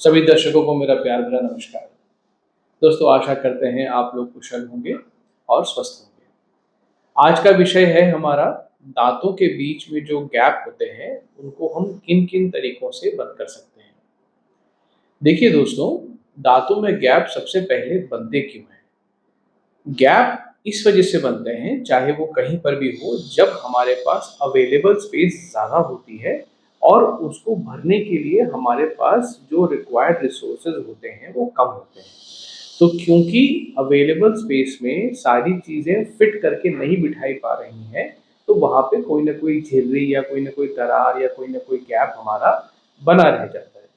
सभी दर्शकों को मेरा प्यार भरा नमस्कार। दोस्तों, आशा करते हैं आप लोग कुशल होंगे और स्वस्थ होंगे। आज का विषय है हमारा दांतों के बीच में जो गैप होते हैं उनको हम किन किन तरीकों से बंद कर सकते हैं। देखिए दोस्तों, दांतों में गैप सबसे पहले बनते क्यों हैं? गैप इस वजह से बनते हैं, चाहे वो कहीं पर भी हो, जब हमारे पास अवेलेबल स्पेस ज़्यादा होती है और उसको भरने के लिए हमारे पास जो रिक्वायर्ड रिसोर्सेज होते हैं वो कम होते हैं। तो क्योंकि अवेलेबल स्पेस में सारी चीज़ें फिट करके नहीं बिठाई पा रही हैं, तो वहाँ पे कोई ना कोई झिर्री या कोई ना कोई दरार या कोई ना कोई गैप हमारा बना रह जाता है।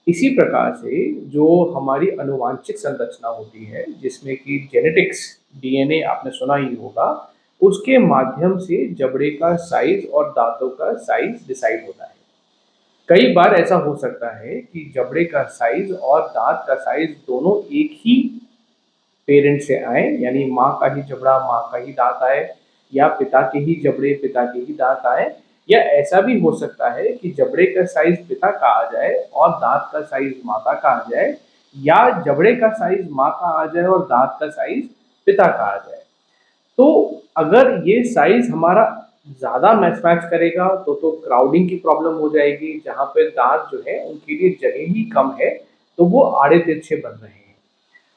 इसी प्रकार से जो हमारी आनुवांशिक संरचना होती है, जिसमें कि जेनेटिक्स, डीएनए आपने सुना ही होगा, उसके माध्यम से जबड़े का साइज और दांतों का साइज डिसाइड होता है। कई बार ऐसा हो सकता है कि जबड़े का साइज और दांत का साइज दोनों एक ही पेरेंट से आए, यानी माँ का ही जबड़ा माँ का ही दांत आए, या पिता के ही जबड़े पिता के ही दांत आए, या ऐसा भी हो सकता है कि जबड़े का साइज पिता का आ जाए और दांत का साइज माता का आ जाए, या जबड़े का साइज माँ का आ जाए और दांत का साइज पिता का आ जाए। तो अगर ये साइज हमारा ज़्यादा मैच करेगा तो क्राउडिंग की प्रॉब्लम हो जाएगी, जहाँ पे दांत जो है उनके लिए जगह ही कम है, तो वो आड़े तिरछे बन रहे हैं।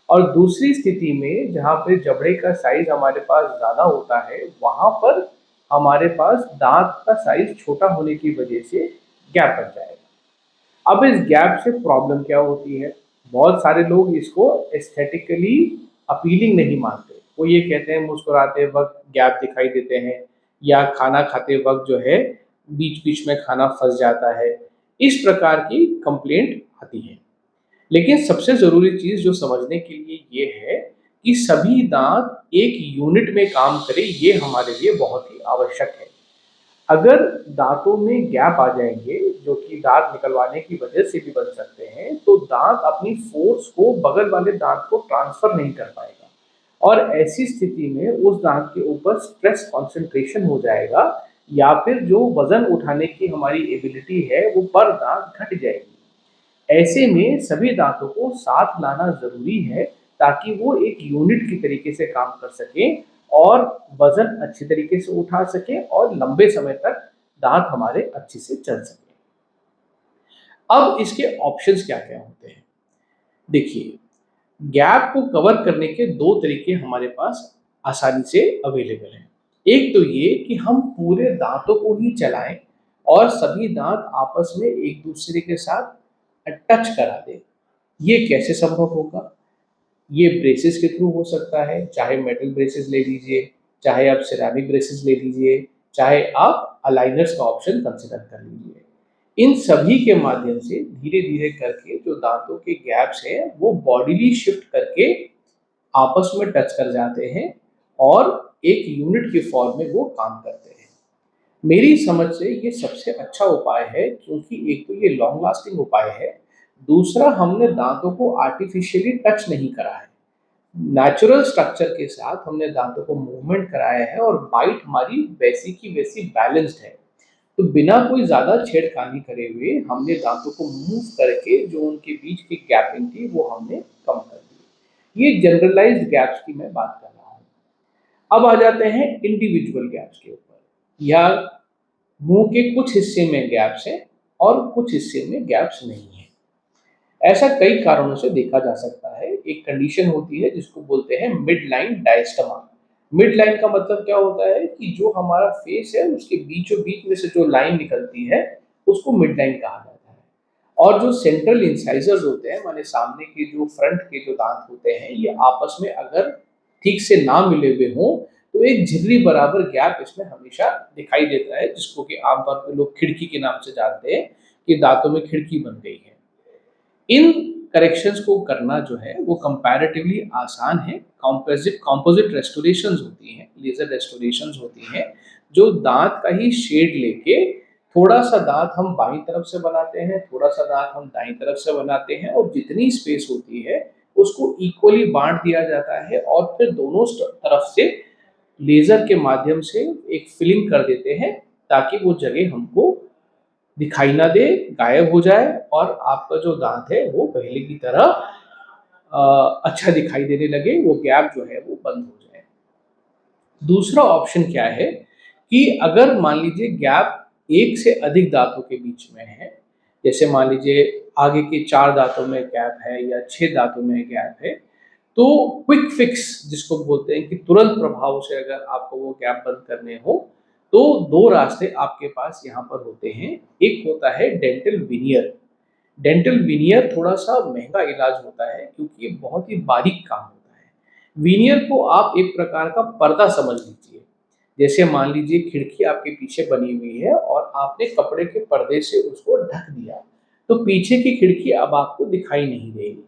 और दूसरी स्थिति में जहाँ पे जबड़े का साइज हमारे पास ज़्यादा होता है, वहाँ पर हमारे पास दांत का साइज छोटा होने की वजह से गैप बन जाएगा। अब इस गैप से प्रॉब्लम क्या होती है? बहुत सारे लोग इसको एस्थेटिकली अपीलिंग नहीं मानते। वो ये कहते हैं मुस्कुराते वक्त गैप दिखाई देते हैं, या खाना खाते वक्त जो है बीच बीच में खाना फंस जाता है। इस प्रकार की कंप्लेंट आती है। लेकिन सबसे ज़रूरी चीज़ जो समझने के लिए ये है कि सभी दांत एक यूनिट में काम करें, ये हमारे लिए बहुत ही आवश्यक है। अगर दांतों में गैप आ जाएंगे, जो कि दांत निकलवाने की वजह से भी बन सकते हैं, तो दांत अपनी फोर्स को बगल वाले दांत को ट्रांसफर नहीं कर पाएगा, और ऐसी स्थिति में उस दांत के ऊपर स्ट्रेस कॉन्सेंट्रेशन हो जाएगा, या फिर जो वजन उठाने की हमारी एबिलिटी है वो पर दांत घट जाएगी। ऐसे में सभी दांतों को साथ लाना ज़रूरी है, ताकि वो एक यूनिट की तरीके से काम कर सकें और वज़न अच्छी तरीके से उठा सकें और लंबे समय तक दांत हमारे अच्छे से चल सकें। अब इसके ऑप्शंस क्या-क्या होते हैं? देखिए, गैप को कवर करने के 2 तरीके हमारे पास आसानी से अवेलेबल हैं। एक तो ये कि हम पूरे दांतों को ही चलाएँ और सभी दांत आपस में एक-दूसरे के साथ टच करा दें। ये कैसे संभव होगा? ये ब्रेसेस के थ्रू हो सकता है, चाहे मेटल ब्रेसेस ले लीजिए, चाहे आप सिरेमिक ब्रेसेस ले लीजिए, चाहे आप अलाइनर्स का ऑप्शन कंसिडर कर लीजिए। इन सभी के माध्यम से धीरे-धीरे करके जो दांतों के गैप्स हैं, वो बॉडीली शिफ्ट करके आपस में टच कर जाते हैं और एक यूनिट के फॉर्म में वो काम करते हैं। मेरी समझ से ये सबसे अच्छा उपाय है, क्योंकि एक तो ये लॉन्ग लास्टिंग उपाय है, दूसरा हमने दांतों को आर्टिफिशियली टच नहीं करा है। नेचुरल स्ट्रक्चर के साथ हमने दांतों को मूवमेंट कराया है और बाइट हमारी वैसी की वैसी बैलेंस्ड है। तो बिना कोई ज़्यादा छेड़खानी करे हुए हमने दांतों को मूव करके जो उनके बीच की गैपिंग थी वो हमने कम कर दी। ये जनरलाइज्ड गैप्स की मैं बात कर रहा हूँ। अब आ जाते हैं इंडिविजुअल गैप्स के ऊपर, या मुंह के कुछ हिस्से में गैप्स हैं और कुछ हिस्से में गैप्स नहीं है। ऐसा कई कारणों से देखा जा सकता है। एक कंडीशन होती है जिसको बोलते हैं मिड लाइन डायस्टमा। मिड लाइन का मतलब क्या होता है कि जो हमारा फेस है उसके बीचों बीच में से जो लाइन निकलती है उसको मिड लाइन कहा जाता है। और जो सेंट्रल इंसाइजर्स होते हैं, माने सामने के जो फ्रंट के जो दांत होते हैं, ये आपस में अगर ठीक से ना मिले हुए हों तो एक झिर्री बराबर गैप इसमें हमेशा दिखाई देता है, जिसको कि आमतौर पर लोग खिड़की के नाम से जानते हैं, कि दांतों में खिड़की बन गई है। इन करेक्शंस को करना जो है वो कंपैरेटिवली आसान है। कॉम्पोजिट कॉम्पोजिट रेस्टोरेशंस होती हैं, लेजर रेस्टोरेशंस होती हैं, जो दांत का ही शेड लेके थोड़ा सा दांत हम बाईं तरफ से बनाते हैं, थोड़ा सा दांत हम दाईं तरफ से बनाते हैं, और जितनी स्पेस होती है उसको इक्वली बांट दिया जाता है, और फिर दोनों तरफ से लेजर के माध्यम से एक फिलिंग कर देते हैं, ताकि वो जगह हमको दिखाई ना दे, गायब हो जाए और आपका जो दांत है वो पहले की तरह अच्छा दिखाई देने लगे, वो गैप जो है वो बंद हो जाए। दूसरा ऑप्शन क्या है कि अगर मान लीजिए गैप एक से अधिक दांतों के बीच में है, जैसे मान लीजिए आगे के 4 दांतों में गैप है या 6 दांतों में गैप है, तो क्विक फिक्स जिसको बोलते हैं कि तुरंत प्रभाव से अगर आपको वो गैप बंद करने हो, तो 2 रास्ते आपके पास यहाँ पर होते हैं। एक होता है डेंटल विनियर। डेंटल विनियर थोड़ा-सा महँगा इलाज होता है क्योंकि ये बहुत ही बारीक काम होता है। विनियर को आप एक प्रकार का पर्दा समझ लीजिए। जैसे मान लीजिए खिड़की आपके पीछे बनी हुई है और आपने कपड़े के पर्दे से उसको ढक दिया, तो पीछे की खिड़की अब आपको दिखाई नहीं देगी।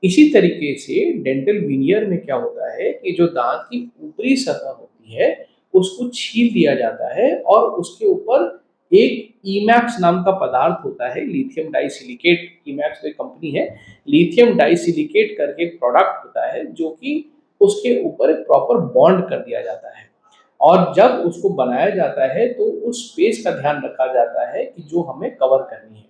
इसी तरीके से डेंटल विनियर में क्या होता है कि जो दाँत की ऊपरी सतह होती है, उसको छील दिया जाता है और उसके ऊपर एक ईमैक्स नाम का पदार्थ होता है, लिथियम डाइसिलिकेट, ईमैक्स एक कंपनी है, लिथियम डाइसिलिकेट करके एक प्रोडक्ट होता है जो कि उसके ऊपर एक प्रॉपर बॉन्ड कर दिया जाता है। और जब उसको बनाया जाता है तो उस स्पेस का ध्यान रखा जाता है कि जो हमें कवर करनी है।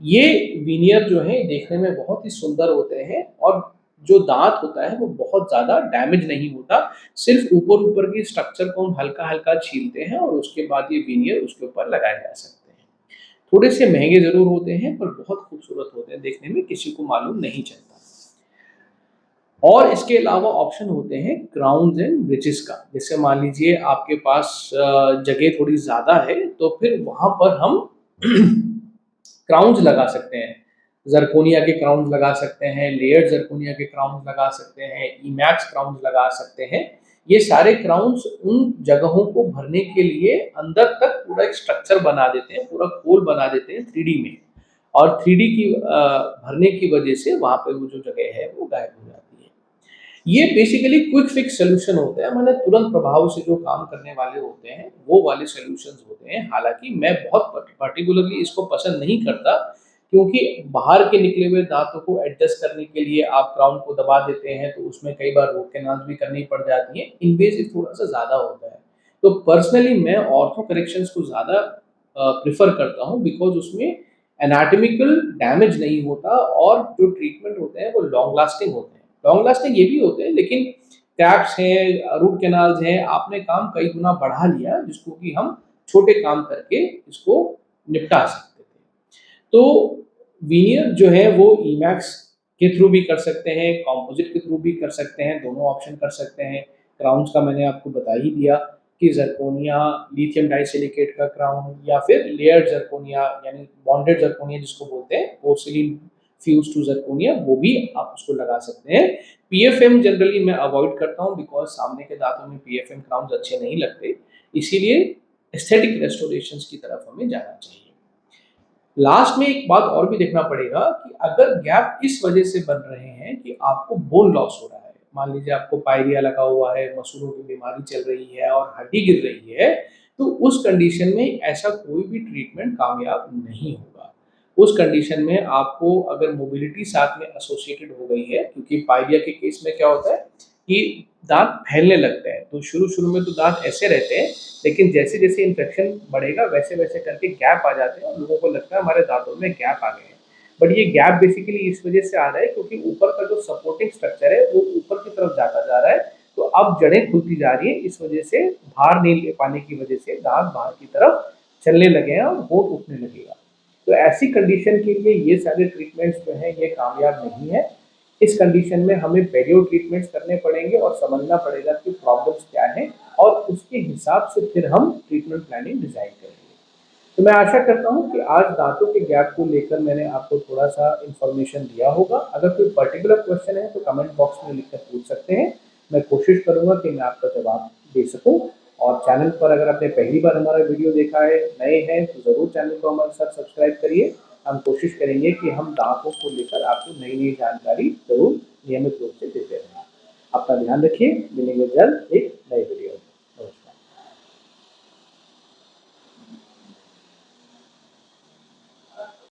ये विनियर जो है देखने में बहुत ही सुंदर होते हैं और जो दांत होता है वो बहुत ज़्यादा डैमेज नहीं होता, सिर्फ ऊपर-ऊपर की स्ट्रक्चर को हम हल्का-हल्का छीलते हैं और उसके बाद ये विनियर उसके ऊपर लगाए जा सकते हैं। थोड़े से महँगे ज़रूर होते हैं पर बहुत खूबसूरत होते हैं देखने में, किसी को मालूम नहीं चलता। और इसके अलावा ऑप्शन होते हैं क्राउन्स एंड ब्रिजेस का। जैसे मान लीजिए आपके पास जगह थोड़ी ज़्यादा है, तो फिर वहाँ पर हम क्राउन्स लगा सकते हैं। ज़रकोनिया के क्राउन्स लगा सकते हैं, लेयर्ड ज़रकोनिया के क्राउन्स लगा सकते हैं, ईमैक्स क्राउन्स लगा सकते हैं। ये सारे क्राउन्स उन जगहों को भरने के लिए अंदर तक पूरा एक स्ट्रक्चर बना देते हैं, पूरा खोल बना देते हैं 3D में। और 3D की भरने की वजह से वहाँ पे वो जो जगह है वो गायब हो जाती है। ये बेसिकली क्विक फिक्स सॉल्यूशन होते हैं, माने तुरंत प्रभाव से जो काम करने वाले होते हैं, वो वाले सॉल्यूशंस होते हैं। हालाँकि मैं बहुत पर्टिकुलरली इसको पसंद नहीं करता क्योंकि बाहर के निकले हुए दाँतों को एडजस्ट करने के लिए आप क्राउन को दबा देते हैं, तो उसमें कई बार रूट कैनाल्स भी करनी पड़ जाती हैं। इन्वेसिव थोड़ा-सा ज़्यादा होता है। तो पर्सनली मैं ऑर्थो करेक्शंस को ज़्यादा प्रेफ़र करता हूँ बिकॉज़ उसमें एनाटॉमिकल डैमेज नहीं होता और जो ट्रीटमेंट होते हैं, वो लॉन्ग लास्टिंग होते हैं। लॉन्ग लास्टिंग ये भी होते हैं लेकिन कैप्स हैं, रूट कैनाल्स हैं, आपने काम कई गुना बढ़ा लिया जिसको कि हम छोटे काम करके इसको निपटा सकते थे। तो विनियर जो है वो ईमैक्स के थ्रू भी कर सकते हैं, कंपोजिट के थ्रू भी कर सकते हैं, दोनों ऑप्शन कर सकते हैं। क्राउन्स का मैंने आपको बता ही दिया कि ज़रकोनिया, लिथियम डाइसिलिकेट का क्राउन या फिर लेयर्ड ज़रकोनिया यानी बॉन्डेड ज़रकोनिया जिसको बोलते हैं, पोर्सिलिन फ्यूज़ टू ज़रकोनिया, वो भी आप उसको लगा सकते हैं। पीएफएम जनरली मैं अवॉइड करता हूँ बिकॉज़ सामने के दाँतों में पीएफएम क्राउन्स अच्छे नहीं लगते, इसीलिए एस्थेटिक रेस्टोरेशंस की तरफ हमें जाना चाहिए। लास्ट में एक बात और भी देखना पड़ेगा कि अगर गैप इस वजह से बन रहे हैं कि आपको बोन लॉस हो रहा है, मान लीजिए आपको पायरिया लगा हुआ है, मसूड़ों की बीमारी चल रही है और हड्डी गिर रही है, तो उस कंडीशन में ऐसा कोई भी ट्रीटमेंट कामयाब नहीं होगा। उस कंडीशन में आपको अगर मोबिलिटी साथ में एसोसिएटेड हो गई है, क्योंकि पायरिया के केस में क्या होता है कि दाँत फैलने लगते हैं, तो शुरू-शुरू में तो दाँत ऐसे रहते हैं, लेकिन जैसे-जैसे इन्फेक्शन बढ़ेगा वैसे-वैसे करके गैप आ जाते हैं और लोगों को लगता है हमारे दाँतों में गैप आ गए हैं। बट ये गैप बेसिकली इस वजह से आ रहा है क्योंकि ऊपर का जो सपोर्टिंग स्ट्रक्चर है वो ऊपर की तरफ जाता जा रहा है, तो अब जड़ें खुलती जा रही हैं, इस वजह से भार नहीं ले पाने की वजह से दाँत बाहर की तरफ चलने लगे हैं और होंठ उठने लगेगा। तो ऐसी कंडीशन के लिए ये सारे ट्रीटमेंट्स जो हैं ये कामयाब नहीं है। इस कंडीशन में हमें पेरियो ट्रीटमेंट्स करने पड़ेंगे और समझना पड़ेगा कि प्रॉब्लम्स क्या हैं और उसके हिसाब से फिर हम ट्रीटमेंट प्लानिंग डिज़ाइन करेंगे। तो मैं आशा करता हूँ कि आज दाँतों के गैप को लेकर मैंने आपको थोड़ा-सा इन्फॉर्मेशन दिया होगा। अगर कोई पर्टिकुलर क्वेश्चन है तो कमेंट बॉक्स में लिखकर पूछ सकते हैं। मैं कोशिश करूँगा कि मैं आपका जवाब दे सकूँ और चैनल पर अगर आपने पहली बार हमारा वीडियो देखा है, नए हैं तो ज़रूर चैनल को हमारे साथ सब्सक्राइब करिए। हम कोशिश करेंगे कि हम दाँतों को लेकर आपको नई-नई जानकारी ज़रूर नियमित रूप से देते रहें। अपना ध्यान रखिए, मिलेंगे जल्द एक